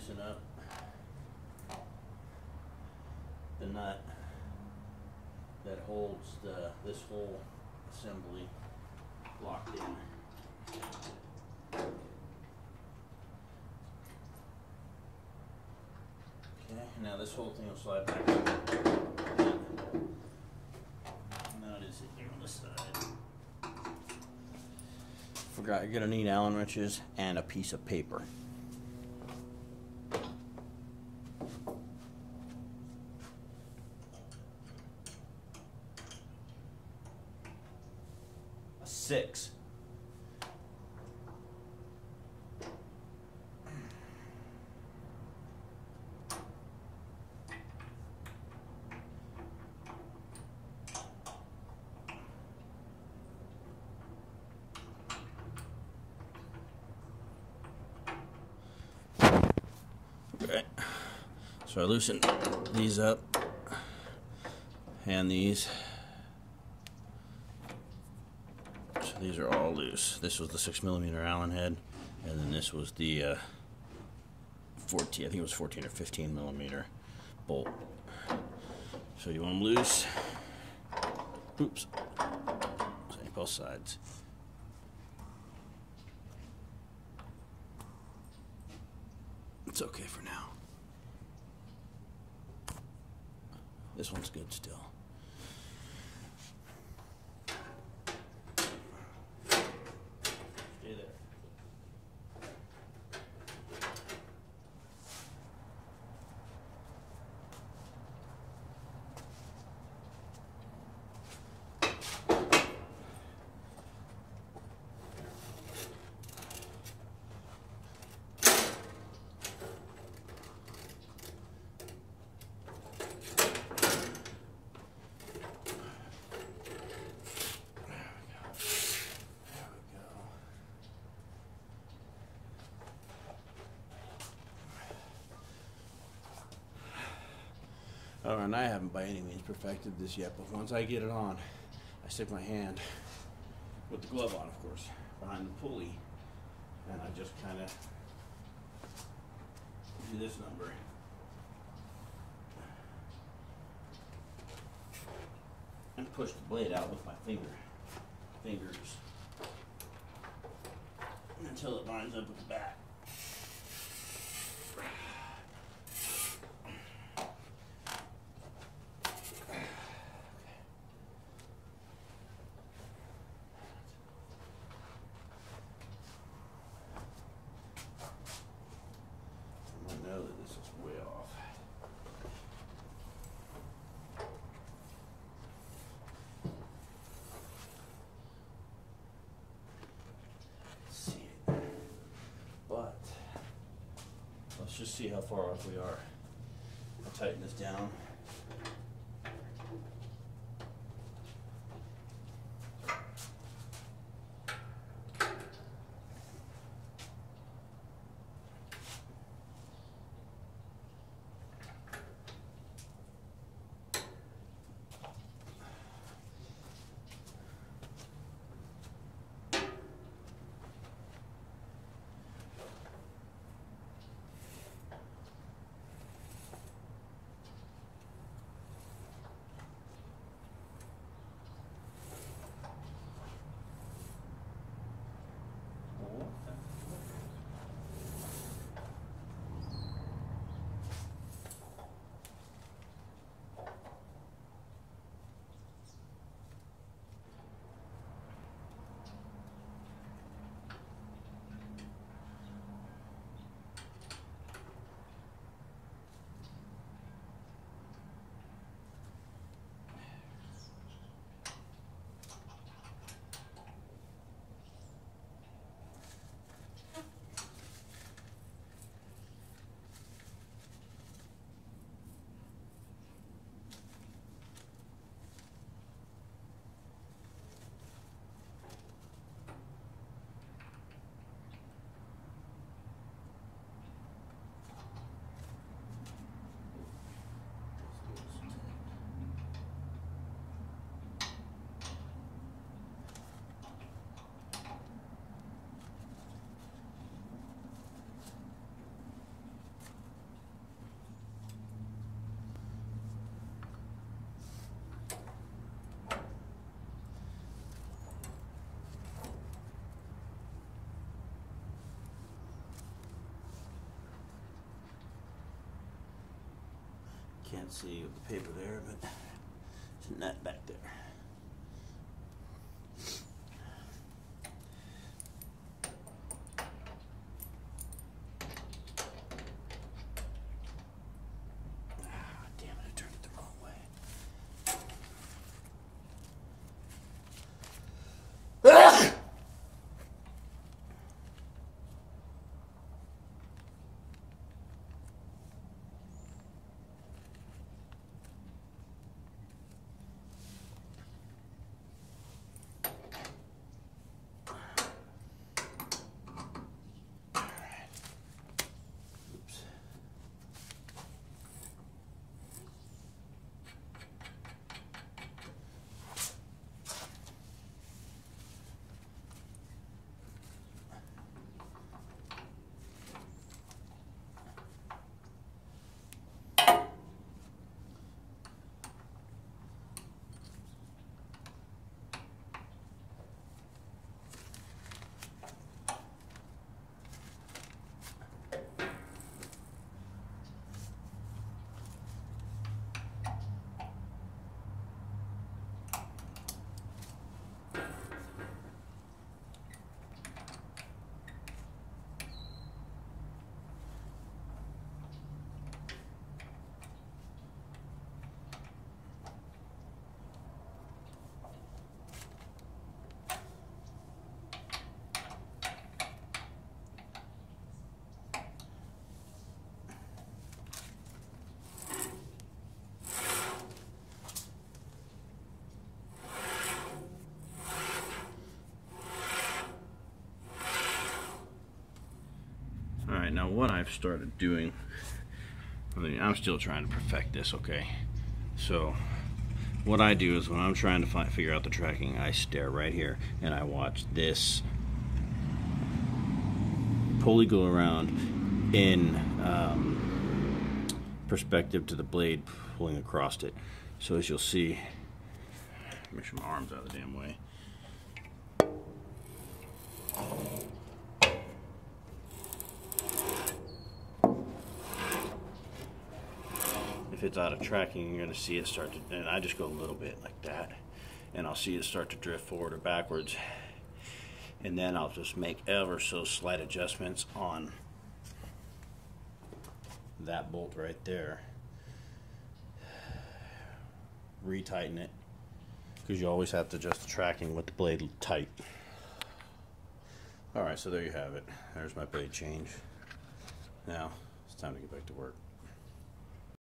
loosen up the nut that holds this whole assembly locked in. Okay, now this whole thing will slide back. Nut is here on the side. Forgot you're gonna need Allen wrenches and a piece of paper. A 6. Okay, so I loosened these up and these. So these are all loose. This was the 6mm Allen head, and then this was the 14. I think it was 14 or 15mm bolt. So you want them loose. Oops. Same both sides. It's okay for now. This one's good still. Stay there. Oh, and I haven't by any means perfected this yet, but once I get it on, I stick my hand, with the glove on of course, behind the pulley, and I just kind of do this number. And push the blade out with my fingers until it lines up with the back. I know that this is way off. Let's see it. But let's just see how far off we are. I'll tighten this down. Can't see with the paper there, but it's a nut back there. Ah, damn it, I turned it the wrong way. Alright, now what I've started doing, I'm still trying to perfect this, okay? So, what I do is when I'm trying to figure out the tracking, I stare right here and I watch this pulley go around in perspective to the blade pulling across it. So as you'll see, make sure my arm's out of the damn way. If it's out of tracking, you're going to see it start to, and I just go a little bit like that, and I'll see it start to drift forward or backwards, and then I'll just make ever so slight adjustments on that bolt right there, retighten it, because you always have to adjust the tracking with the blade tight. Alright, so there you have it. There's my blade change. Now it's time to get back to work.